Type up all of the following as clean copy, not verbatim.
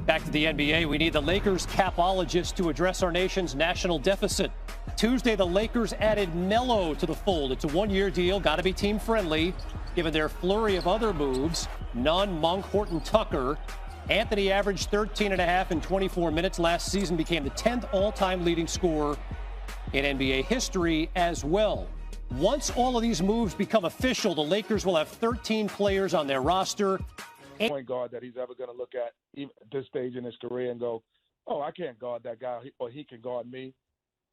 Back to the NBA, we need the Lakers capologist to address our nation's national deficit. Tuesday, the Lakers added Melo to the fold. It's a one-year deal, got to be team-friendly, given their flurry of other moves. Nunn, Monk, Horton, Tucker. Anthony averaged 13.5 in 24 minutes last season, became the 10th all-time leading scorer in NBA history as well. Once all of these moves become official, the Lakers will have 13 players on their roster. Point guard that he's ever going to look at even at this stage in his career and go, oh, I can't guard that guy, or he can guard me.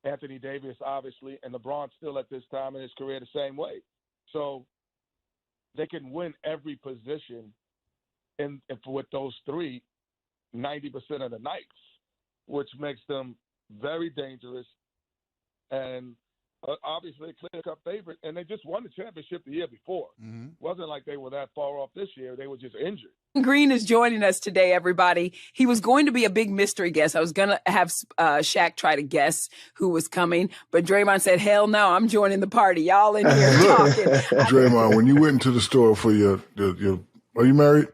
Anthony Davis, obviously, and LeBron still at this time in his career the same way. So they can win every position with those three 90% of the nights, which makes them very dangerous and obviously a clear-cut favorite. And they just won the championship the year before. Mm-hmm. Wasn't like they were that far off this year. They were just injured. Green is joining us today, everybody. He was going to be a big mystery guest. I was going to have Shaq try to guess who was coming, but Draymond said, hell no, I'm joining the party. Y'all in here talking. Draymond, when you went into the store for your are you married?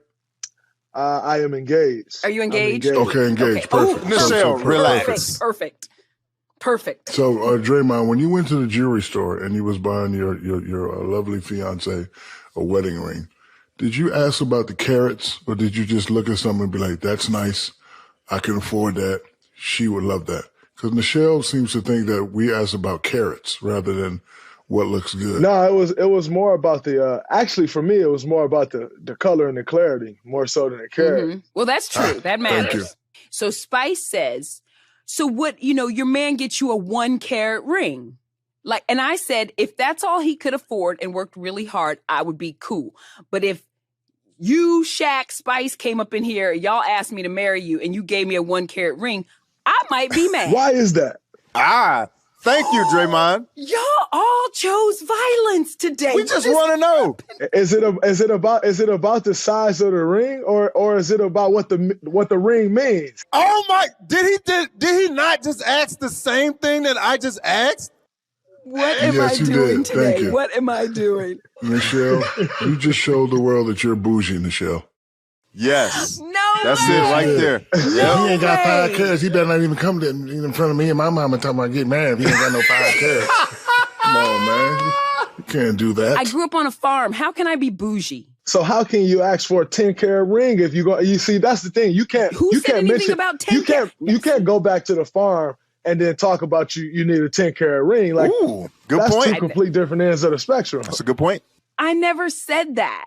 I am engaged. Are you engaged? Okay, engaged. Okay. Perfect. Michelle, relax. Perfect. So, Draymond, when you went to the jewelry store and you was buying your lovely fiance a wedding ring, did you ask about the carats, or did you just look at something and be like, that's nice, I can afford that, she would love that? Because Michelle seems to think that we ask about carats rather than what looks good. No, it was more about the actually for me it was more about the color and the clarity more so than the carat. Mm-hmm. Well, that's true. That matters. Thank you. So Spice says, so what, your man gets you a 1-carat ring. And I said, if that's all he could afford and worked really hard, I would be cool. But if you, Shaq, Spice came up in here, y'all asked me to marry you and you gave me a 1-carat ring, I might be mad. Why is that? Thank you, Draymond. Y'all all chose violence today. We just want to know. Is it about the size of the ring, or is it about what the ring means? Oh my! Did he not just ask the same thing that I just asked? What am I doing today? Thank you. What am I doing? Michelle, you just showed the world that you're bougie, Michelle. Yes. No, that's it right there. Yeah, he ain't got 5 carats. He better not even come in front of me and my mama talking about getting married if he ain't got no 5 carats. Come on, man. You can't do that. I grew up on a farm. How can I be bougie? So how can you ask for a 10-carat ring if you go? You see, that's the thing. You can't. Who you said can't anything mention, about 10 carats? You can't go back to the farm and then talk about you need a 10-carat ring. Like, ooh, good that's point. Two complete different ends of the spectrum. That's a good point. I never said that.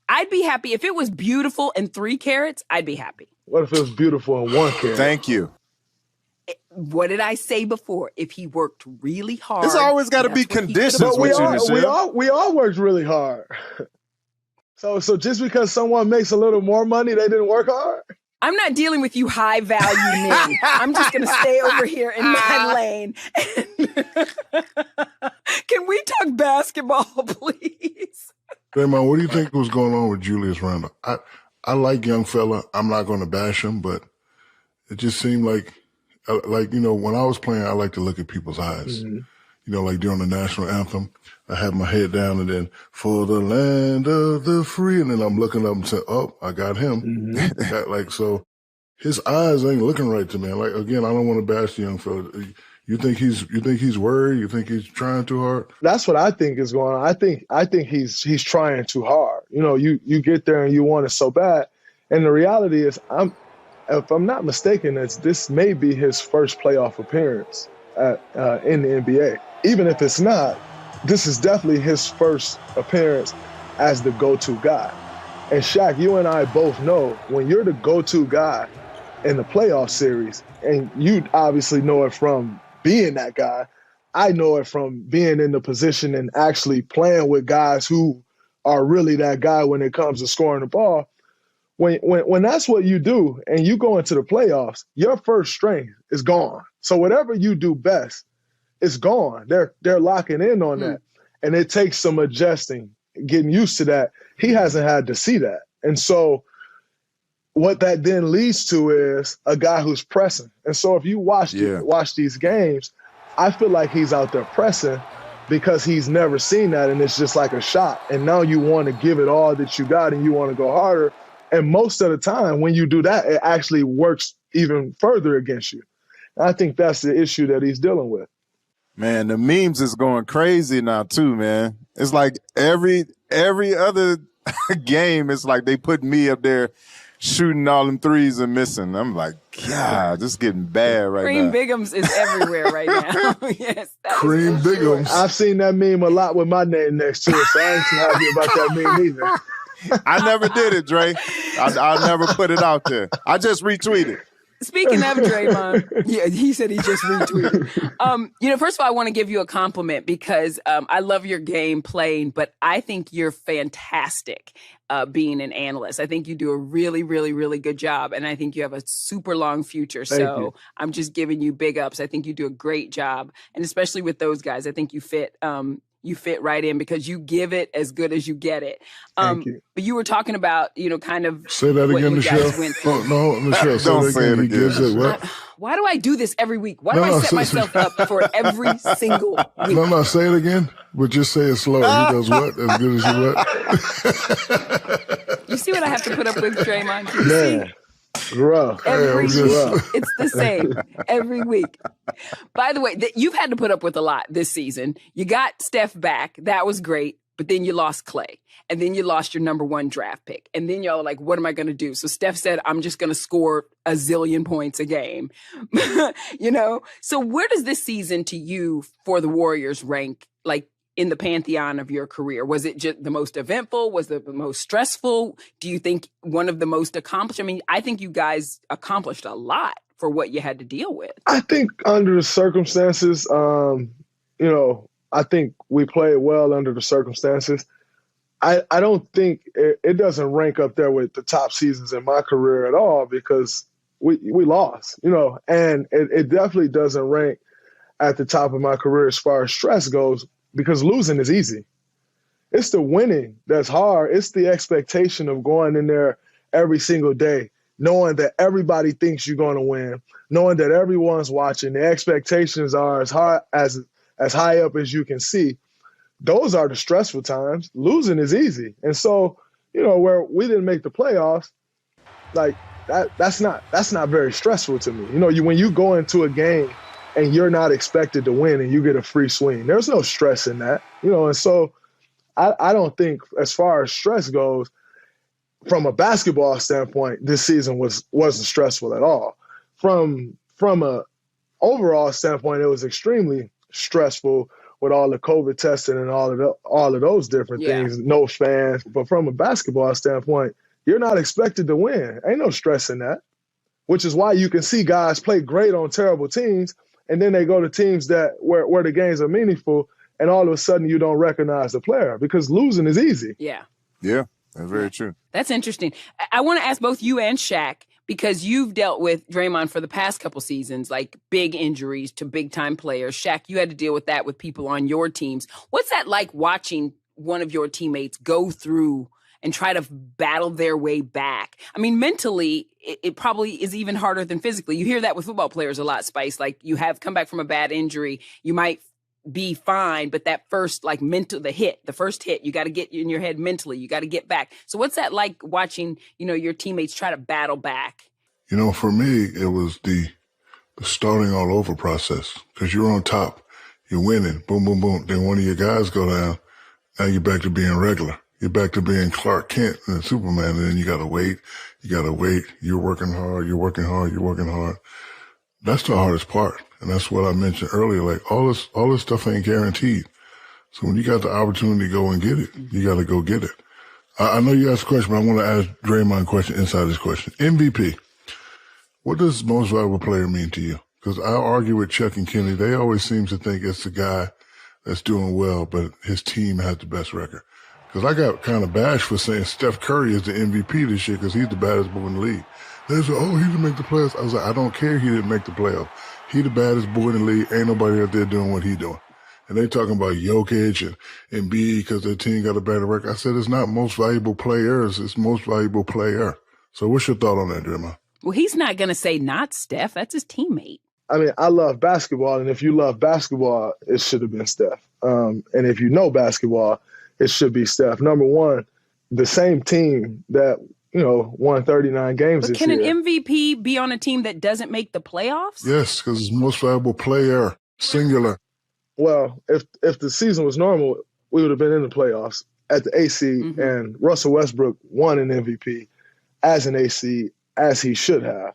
I'd be happy if it was beautiful in 3 carats. I'd be happy. What if it was beautiful in 1 carat? Thank you. What did I say before? If he worked really hard. There's always got to be conditions with you, Michelle. We all worked really hard. So just because someone makes a little more money, they didn't work hard? I'm not dealing with you high value men. I'm just going to stay over here in my lane. Can we talk basketball, please? Draymond, what do you think was going on with Julius Randle? I like young fella. I'm not going to bash him, but it just seemed like when I was playing, I like to look at people's eyes. Mm-hmm. Like during the national anthem, I have my head down and then for the land of the free, and then I'm looking up and saying, "Oh, I got him." Mm-hmm. So his eyes ain't looking right to me. Again, I don't want to bash the young fella. You think he's worried? You think he's trying too hard? That's what I think is going on. I think he's trying too hard. You get there and you want it so bad, and the reality is, if I'm not mistaken, this may be his first playoff appearance in the NBA. Even if it's not, this is definitely his first appearance as the go-to guy. And Shaq, you and I both know when you're the go-to guy in the playoff series, and you obviously know it from being that guy, I know it from being in the position and actually playing with guys who are really that guy when it comes to scoring the ball. When that's what you do and you go into the playoffs, your first strength is gone. So whatever you do best, it's gone. They're locking in on that. And it takes some adjusting, getting used to that. He hasn't had to see that. And so what that then leads to is a guy who's pressing. And so if you watch these games, I feel like he's out there pressing because he's never seen that, and it's just like a shot. And now you want to give it all that you got and you want to go harder. And most of the time when you do that, it actually works even further against you. And I think that's the issue that he's dealing with. Man, the memes is going crazy now too, man. It's like every other game, it's like they put me up there shooting all them threes and missing. I'm like, God, this is getting bad right Cream now. Bigums is everywhere right now. Yes, Cream Bigums. I've seen that meme a lot with my name next to it, so I ain't too happy about that meme either. I never did it, Dre. I never put it out there. I just retweeted. Speaking of Draymond, yeah, he said he just retweeted. First of all, I want to give you a compliment because I love your game playing, but I think you're fantastic being an analyst. I think you do a really, really, really good job, and I think you have a super long future. So I'm just giving you big ups. I think you do a great job, and especially with those guys, I think you fit. You fit right in because you give it as good as you get it. Thank you. But you were talking about, kind of say that what again, you Michelle. guys went through. Oh, no, Michelle. Don't say it He again. gives it what? Why do I do this every week? Why do I set myself up for every single week? No, say it again, but just say it slow. He does what? As good as you what? You see what I have to put up with, Draymond? You Man. Rough. Every Yeah, week. It's the same every week. By the way, you've had to put up with a lot this season. You got Steph back. That was great. But then you lost Clay. And then you lost your number 1 draft pick. And then y'all were like, what am I going to do? So Steph said, I'm just going to score a zillion points a game. So where does this season to you for the Warriors rank, like, in the pantheon of your career? Was it just the most eventful? Was it the most stressful? Do you think one of the most accomplished? I mean, I think you guys accomplished a lot for what you had to deal with. I think under the circumstances, I think we played well under the circumstances. I don't think it doesn't rank up there with the top seasons in my career at all because we lost, and it definitely doesn't rank at the top of my career as far as stress goes. Because losing is easy. It's the winning that's hard. It's the expectation of going in there every single day, knowing that everybody thinks you're going to win, knowing that everyone's watching. The expectations are as high up as you can see. Those are the stressful times. Losing is easy. And so, where we didn't make the playoffs, like that's not very stressful to me. When you go into a game and you're not expected to win and you get a free swing, there's no stress in that, and so I don't think as far as stress goes, from a basketball standpoint, this season wasn't stressful at all. From a overall standpoint, it was extremely stressful with all the COVID testing and all of those different things, no fans. But from a basketball standpoint, you're not expected to win. Ain't no stress in that, which is why you can see guys play great on terrible teams, and then they go to teams where the games are meaningful, and all of a sudden you don't recognize the player because losing is easy. Yeah. Yeah, that's very true. That's interesting. I want to ask both you and Shaq, because you've dealt with Draymond for the past couple seasons, like big injuries to big-time players. Shaq, you had to deal with that with people on your teams. What's that like watching one of your teammates go through and try to battle their way back? I mean, mentally, it probably is even harder than physically. You hear that with football players a lot, Spice. Like, you have come back from a bad injury, you might be fine, but that first, like, the first hit, you got to get in your head mentally. You got to get back. So what's that like watching, your teammates try to battle back? For me, it was the starting all over process because you're on top, you're winning, boom, boom, boom. Then one of your guys go down, now you're back to being regular. You're back to being Clark Kent and Superman, and then you gotta wait. You're working hard. That's the hardest part. And that's what I mentioned earlier. Like all this stuff ain't guaranteed. So when you got the opportunity to go and get it, you gotta go get it. I know you asked a question, but I want to ask Draymond a question inside this question. MVP. What does most valuable player mean to you? Because I argue with Chuck and Kenny. They always seem to think it's the guy that's doing well, but his team has the best record. Because I got kind of bashed for saying Steph Curry is the MVP this year because he's the baddest boy in the league. They said, he didn't make the playoffs. I was like, I don't care he didn't make the playoffs. He the baddest boy in the league. Ain't nobody out there doing what he doing. And they talking about Jokic and Embiid because their team got a better record. I said, it's not most valuable players. It's most valuable player. So what's your thought on that, Draymond? Well, he's not going to say not Steph. That's his teammate. I mean, I love basketball, and if you love basketball, it should have been Steph. And if you know basketball, it should be Steph. Number one, the same team that won 39 games But this can year. an MVP be on a team that doesn't make the playoffs? Yes, because it's most valuable player, singular. Well, if the season was normal, we would have been in the playoffs at the AC, and Russell Westbrook won an MVP as an AC, as he should have.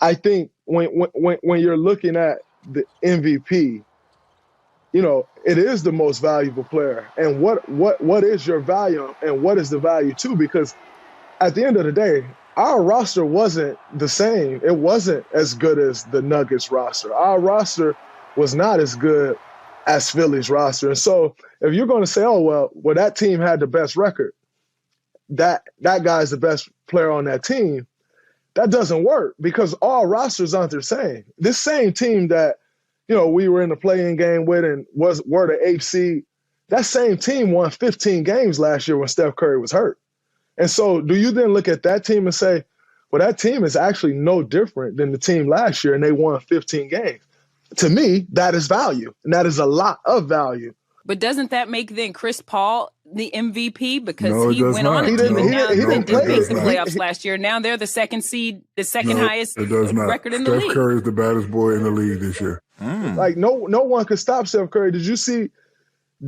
I think when you're looking at the MVP, it is the most valuable player. And what is your value and what is the value too? Because at the end of the day, our roster wasn't the same. It wasn't as good as the Nuggets roster. Our roster was not as good as Philly's roster. And so if you're going to say, well, that team had the best record, that guy's the best player on that team, that doesn't work because all rosters aren't the same. This same team that, we were in the play-in game with and were the 8th seed, that same team won 15 games last year when Steph Curry was hurt. And so do you then look at that team and say, well, that team is actually no different than the team last year and they won 15 games? To me, that is value, and that is a lot of value. But doesn't that make then Chris Paul the MVP because No, he went on a He team didn't- and now he they didn't didn't play make it. the playoffs last year. Now they're the second seed, the second highest It does not. record in the Steph league. Curry is the baddest boy in the league this year. Like no one could stop Steph Curry. Did you see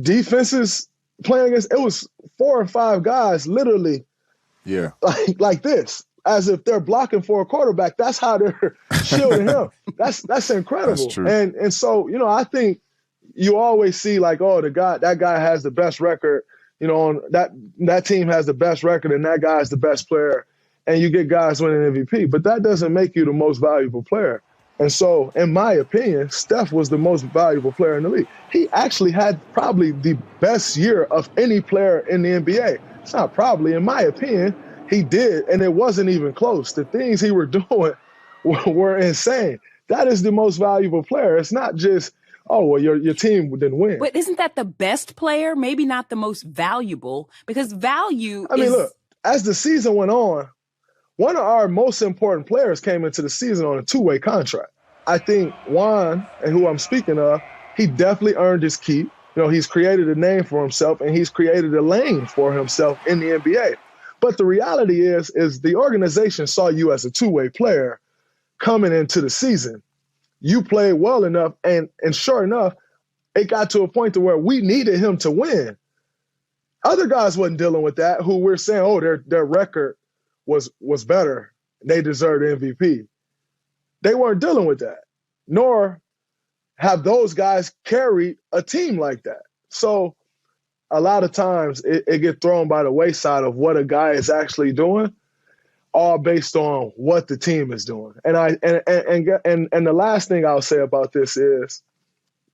defenses playing against? It was 4 or 5 guys literally Yeah. like this, as if they're blocking for a quarterback. That's how they're shielding him. That's incredible. That's true. And so I think you always see like, that guy has the best record. On that team has the best record, and that guy's the best player, and you get guys winning MVP. But that doesn't make you the most valuable player. And so, in my opinion, Steph was the most valuable player in the league. He actually had probably the best year of any player in the NBA. It's not probably, in my opinion, he did, and it wasn't even close. The things he were doing were insane. That is the most valuable player. It's not just, your team didn't win. But isn't that the best player? Maybe not the most valuable, because value Look, as the season went on, one of our most important players came into the season on a 2-way contract. I think Juan, and who I'm speaking of, he definitely earned his keep. He's created a name for himself, and he's created a lane for himself in the NBA. But the reality is the organization saw you as a 2-way player coming into the season. You played well enough, and sure enough, it got to a point to where we needed him to win. Other guys wasn't dealing with that, who we're saying, their record was better. They deserved the MVP. They weren't dealing with that, nor have those guys carried a team like that. So a lot of times it gets thrown by the wayside of what a guy is actually doing, all based on what the team is doing. And the last thing I'll say about this is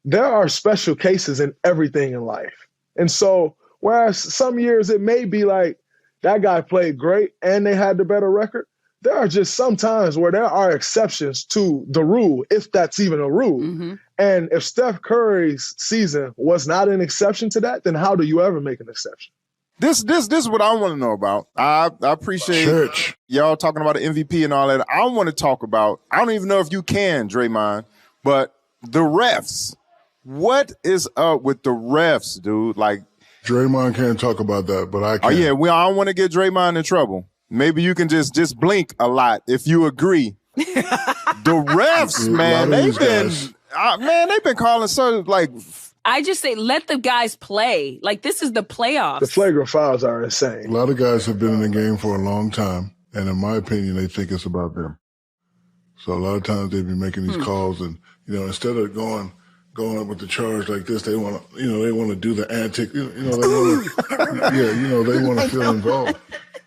there are special cases in everything in life. And so whereas some years it may be like that guy played great and they had the better record, there are just some times where there are exceptions to the rule, if that's even a rule. Mm-hmm. And if Steph Curry's season was not an exception to that, then how do you ever make an exception? This is what I want to know about. I appreciate y'all talking about the MVP and all that. I want to talk about, I don't even know if you can, Draymond, but the refs. What is up with the refs, dude? Like, Draymond can't talk about that, but I can. Oh, yeah, I don't want to get Draymond in trouble. Maybe you can just blink a lot if you agree. The refs, man, they've been calling so like. I just say let the guys play. Like, this is the playoffs. The flagrant fouls are insane. A lot of guys have been in the game for a long time, and in my opinion, they think it's about them. So a lot of times they be making these calls, and instead of going up with the charge like this, they want to, they want to do the antic. They want to feel involved.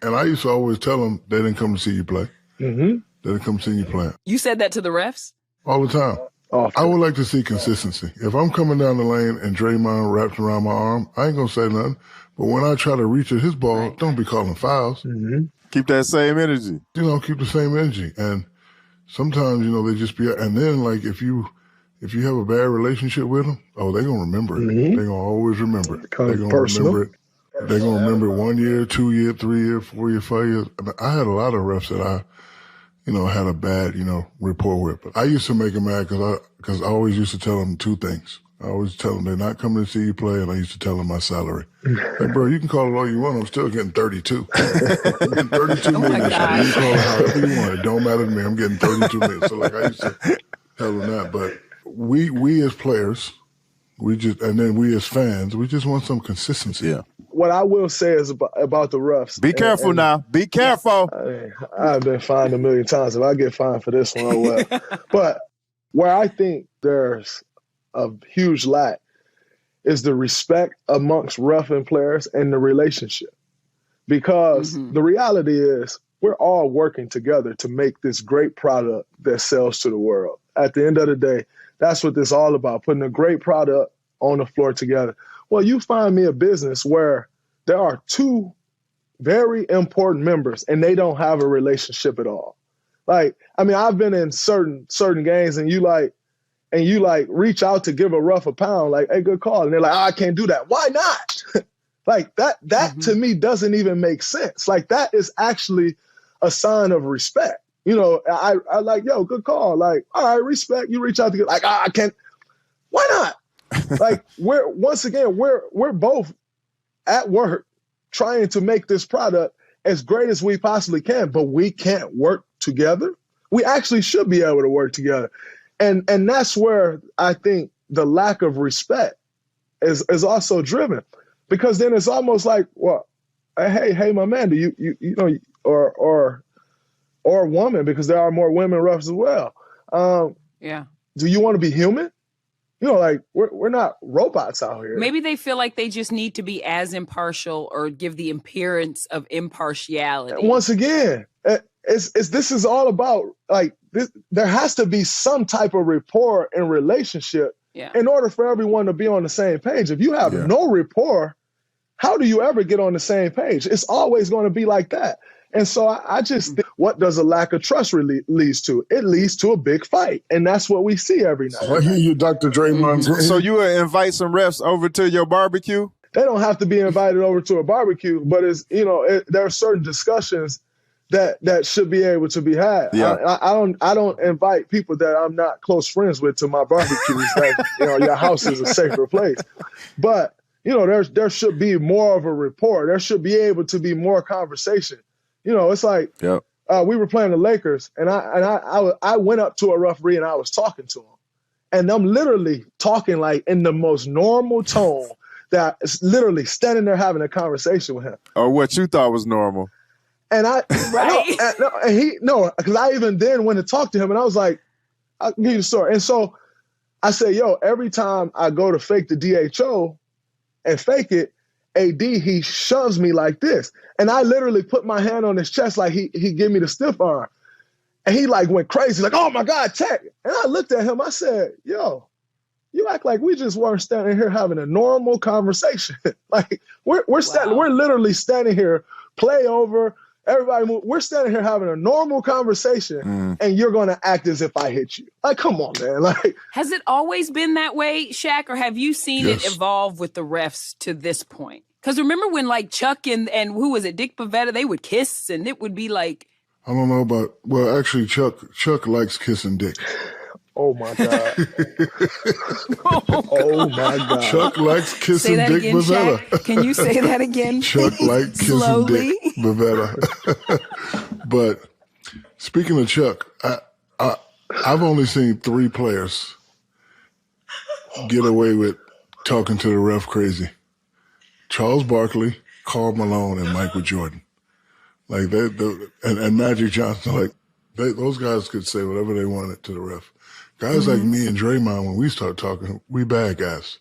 And I used to always tell them they didn't come to see you play. Mm-hmm. They didn't come to see you play. You said that to the refs? All the time. Often. I would like to see consistency. If I'm coming down the lane and Draymond wraps around my arm, I ain't going to say nothing. But when I try to reach at his ball, don't be calling fouls. Mm-hmm. Keep that same energy. Keep the same energy. And sometimes, they just be, and then like if you have a bad relationship with them, they're going to remember it. Mm-hmm. They're going to always remember it. They're going to remember it. They're going to remember it 1 year, 2 year, 3 year, 4 year, 5 years. I had a lot of refs that I had a bad, rapport with. But I used to make them mad because I always used to tell them 2 things. I always tell them they're not coming to see you play, and I used to tell them my salary. Like, bro, you can call it all you want. I'm still getting 32. I'm getting 32 million this year. You can call it however you want. It don't matter to me. I'm getting 32 million. So, like, I used to tell them that. But we as players, and then we as fans, we just want some consistency. Yeah. What I will say is about the refs. Be careful now. Be careful. I've been fined a million times. If I get fined for this one, oh well. But where I think there's a huge lack is the respect amongst ref and players and the relationship. Because the reality is we're all working together to make this great product that sells to the world. At the end of the day, that's what this is all about, putting a great product on the floor together. Well, you find me a business where there are two very important members and they don't have a relationship at all. Like, I mean, I've been in certain games and you reach out to give a ref a pound, like, hey, good call. And they're like, I can't do that. Why not? Like that to me doesn't even make sense. Like that is actually a sign of respect. You know, I like, yo, good call. Like, all right, respect. You reach out to get like, I can't. Why not? Like we're both at work trying to make this product as great as we possibly can, but we can't work together. We actually should be able to work together. And that's where I think the lack of respect is also driven, because then it's almost like, well, hey, my man, do you know, or woman, because there are more women refs as well. Do you want to be human? You know, like we're not robots out here. Maybe they feel like they just need to be as impartial or give the appearance of impartiality. Once again, this is all about like this. There has to be some type of rapport and relationship in order for everyone to be on the same page. If you have no rapport, how do you ever get on the same page? It's always going to be like that. And so I just think, what does a lack of trust really leads to? It leads to a big fight. And that's what we see every night. I hear you, Dr. Draymond. So you would invite some refs over to your barbecue? They don't have to be invited over to a barbecue, but there are certain discussions that should be able to be had. Yeah. I don't invite people that I'm not close friends with to my barbecues. Your house is a safer place. But there should be more of a rapport. There should be able to be more conversation. It's like we were playing the Lakers, and I went up to a referee and I was talking to him, and I'm literally talking like in the most normal tone that is literally standing there having a conversation with him. Or what you thought was normal. And because I even then went to talk to him, and I was like, I'll give you the story. And so I said, yo, every time I go to fake the DHO and fake it, AD, he shoves me like this. And I literally put my hand on his chest like he gave me the stiff arm. And he like went crazy, like, oh my God, Tech. And I looked at him, I said, yo, you act like we just weren't standing here having a normal conversation. Like we're literally standing here, play over, everybody move. We're standing here having a normal conversation and you're gonna act as if I hit you. Like, come on, man. Like, has it always been that way, Shaq, or have you seen it evolve with the refs to this point? Because remember when like Chuck and who was it, Dick Pavetta, they would kiss and it would be like. I don't know about, well, actually Chuck likes kissing Dick. Oh my God. Oh my God. Chuck likes kissing Dick Pavetta. Can you say that again? Chuck likes kissing slowly? Dick Pavetta. But speaking of Chuck, I've only seen 3 players get away with talking to the ref crazy. Charles Barkley, Karl Malone, and Michael Jordan. Like and Magic Johnson, like those guys could say whatever they wanted to the ref. Guys like me and Draymond, when we start talking, we bad guys.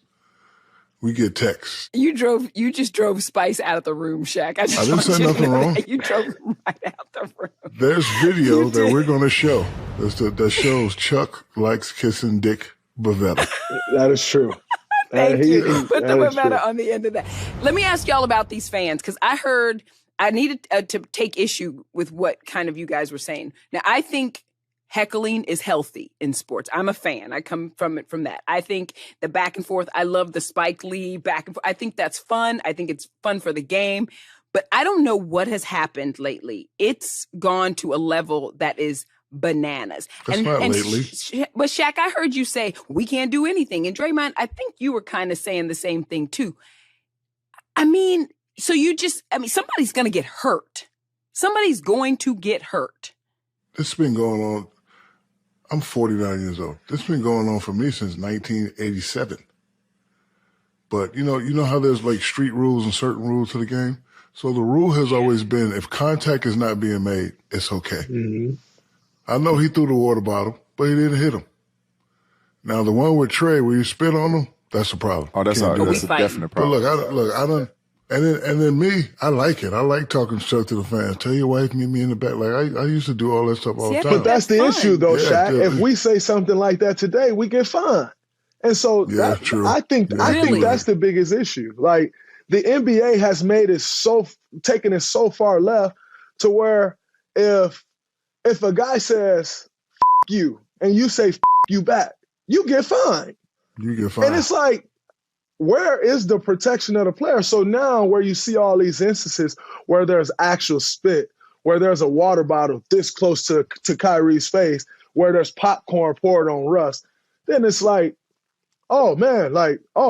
We get texts. You just drove Spice out of the room, Shaq. I didn't say nothing wrong. You drove him right out the room. There's video that we're going to show that shows Chuck likes kissing Dick Pavetta. That is true. Thank you. Put the Pavetta on the end of that. Let me ask y'all about these fans, because I heard I needed to take issue with what kind of you guys were saying. Now, I think heckling is healthy in sports. I'm a fan. I come from that. I think the back and forth, I love the Spike Lee back and forth. I think that's fun. I think it's fun for the game. But I don't know what has happened lately. It's gone to a level that is bananas. That's not lately. But Shaq, I heard you say we can't do anything. And Draymond, I think you were kind of saying the same thing too. I mean, somebody's going to get hurt. Somebody's going to get hurt. This has been going on. I'm 49 years old. This has been going on for me since 1987. But you know how there's like street rules and certain rules to the game? So the rule has always been if contact is not being made, it's okay. Mm-hmm. I know he threw the water bottle, but he didn't hit him. Now the one with Trey where you spit on him, that's a problem. Oh, that's a definite problem. But look, I don't. And then me, I like it. I like talking stuff to the fans. Tell your wife, meet me in the back. Like I used to do all that stuff all the time. But that's the issue, though, Shaq. If we say something like that today, we get fined. And so true. I think that's the biggest issue. Like the NBA has made it taken it so far left to where if a guy says "F you" and you say "F you" back, you get fined. You get fined. And it's like, where is the protection of the player? So now where you see all these instances where there's actual spit, where there's a water bottle this close to Kyrie's face, where there's popcorn poured on Russ, then it's like, oh, man,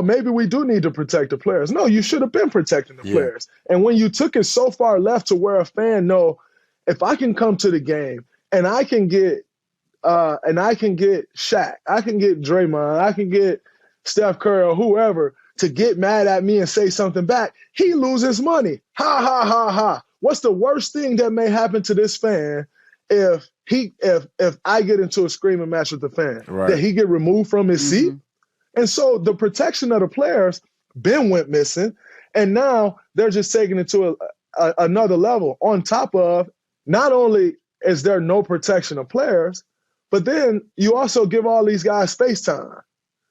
maybe we do need to protect the players. No, you should have been protecting the players. And when you took it so far left to where a fan know, if I can come to the game and I can get Shaq, I can get Draymond, I can get Steph Curry or whoever to get mad at me and say something back, he loses money. Ha, ha, ha, ha. What's the worst thing that may happen to this fan if I get into a screaming match with the fan? Right. That he get removed from his seat? And so the protection of the players went missing, and now they're just taking it to another level. On top of, not only is there no protection of players, but then you also give all these guys space time.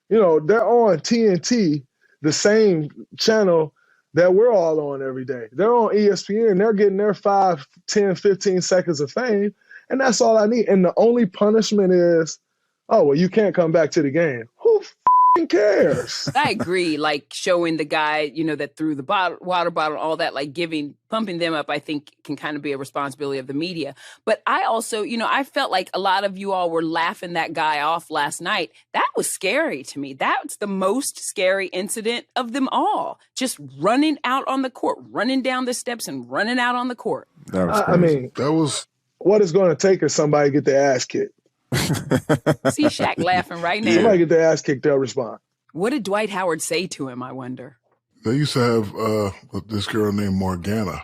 You know, they're on TNT, the same channel that we're all on every day. They're on ESPN. They're getting their 5, 10, 15 seconds of fame, and that's all I need. And the only punishment is, oh, well, you can't come back to the game. Who cares? I agree. Like showing the guy, that threw the water bottle, all that, like pumping them up, I think can kind of be a responsibility of the media. But I also, I felt like a lot of you all were laughing that guy off last night. That was scary to me. That's the most scary incident of them all. Just running out on the court, running down the steps and running out on the court. That was crazy. That was what it's going to take is somebody get their ass kicked. See Shaq laughing right now. Somebody get their ass kicked, they'll respond. What did Dwight Howard say to him, I wonder? They used to have this girl named Morgana.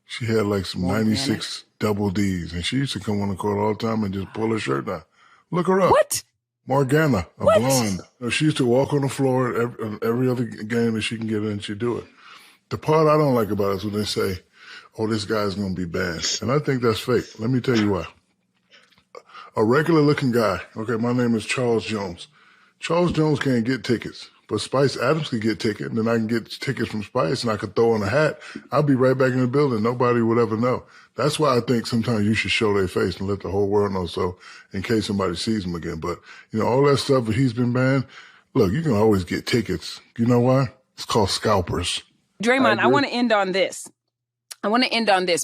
She had like some 96 double Ds, and she used to come on the court all the time and just pull her shirt down. Look her up. What? Morgana, a blonde. She used to walk on the floor every other game that she can get in, she'd do it. The part I don't like about it is when they say, oh, this guy's going to be bad. And I think that's fake. Let me tell you why. A regular-looking guy, okay, my name is Charles Jones. Charles Jones can't get tickets, but Spice Adams could get tickets, and then I can get tickets from Spice, and I could throw on a hat. I'll be right back in the building. Nobody would ever know. That's why I think sometimes you should show their face and let the whole world know, so in case somebody sees them again. But, all that stuff that he's been banned, look, you can always get tickets. You know why? It's called scalpers. Draymond, I want to end on this.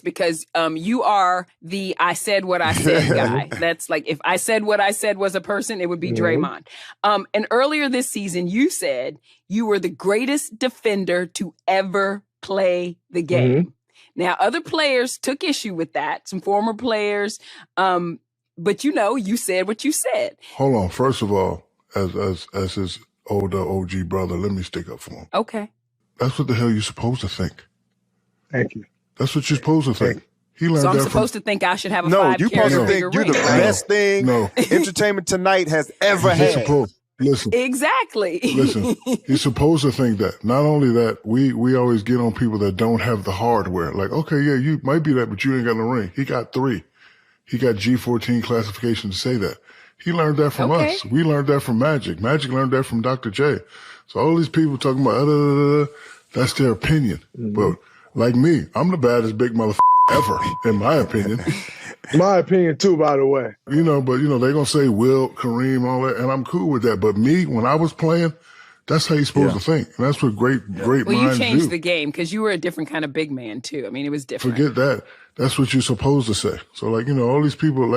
Because you are the I said what I said guy. That's like, if I said what I said was a person, it would be Draymond. And earlier this season, you said you were the greatest defender to ever play the game. Now, other players took issue with that, some former players. But you said what you said. Hold on. First of all, as his older OG brother, let me stick up for him. Okay. That's what the hell you're supposed to think. Thank you. That's what you're supposed to think. He learned so I'm that supposed to think I should have a No, five you're supposed to think you're the best thing Entertainment Tonight has ever had. Listen. Exactly. Listen, he's supposed to think that. Not only that, we always get on people that don't have the hardware. Like, okay, yeah, you might be that, but you ain't got no ring. He got 3. He got G14 classification to say that. He learned that from us. We learned that from Magic. Magic learned that from Dr. J. So all these people talking about, that's their opinion. But like me, I'm the baddest big motherfucker ever, in my opinion. My opinion too, by the way. But they're going to say Will, Kareem, all that, and I'm cool with that. But me, when I was playing, that's how you're supposed to think. And that's what great minds do. Well, you changed the game because you were a different kind of big man too. I mean, it was different. Forget that. That's what you're supposed to say. So like, all these people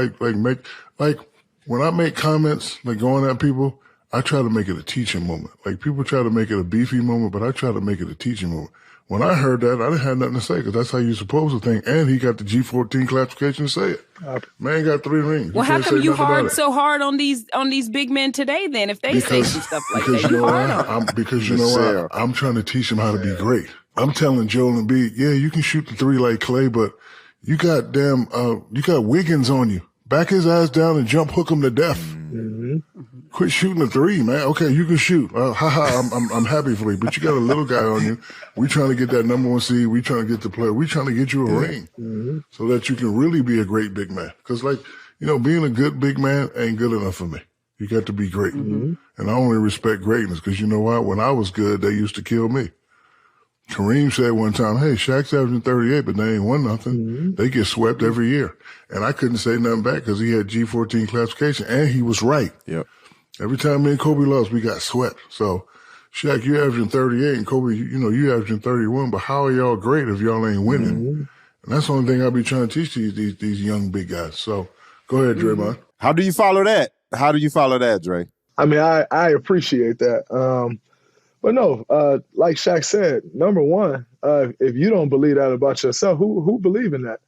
when I make comments, like going at people, I try to make it a teaching moment. Like people try to make it a beefy moment, but I try to make it a teaching moment. When I heard that, I didn't have nothing to say because that's how you're supposed to think. And he got the G14 classification to say it. Man got 3 rings. Well, how come you so hard on these big men today then if they say some stuff like that? Because you know what? I'm trying to teach them how to be great. I'm telling Joel Embiid, yeah, you can shoot the 3 like Clay, but you got you got Wiggins on you. Back his ass down and jump hook him to death. Mm-hmm. Quit shooting the 3, man. Okay, you can shoot. I'm happy for you, but you got a little guy on you. We trying to get that number 1 seed. We trying to get the player. We trying to get you a ring so that you can really be a great big man. Because being a good big man ain't good enough for me. You got to be great. Mm-hmm. And I only respect greatness because you know what? When I was good, they used to kill me. Kareem said one time, hey, Shaq's averaging 38, but they ain't won nothing. Mm-hmm. They get swept every year. And I couldn't say nothing back because he had G14 classification, and he was right. Yep. Every time me and Kobe lost, we got swept. So, Shaq, you're averaging 38, and Kobe, you averaging 31, but how are y'all great if y'all ain't winning? Mm-hmm. And that's the only thing I'll be trying to teach these young big guys. So, go ahead, Draymond. How do you follow that? Dre? I mean, I appreciate that. But no, like Shaq said, number one, if you don't believe that about yourself, who believe in that?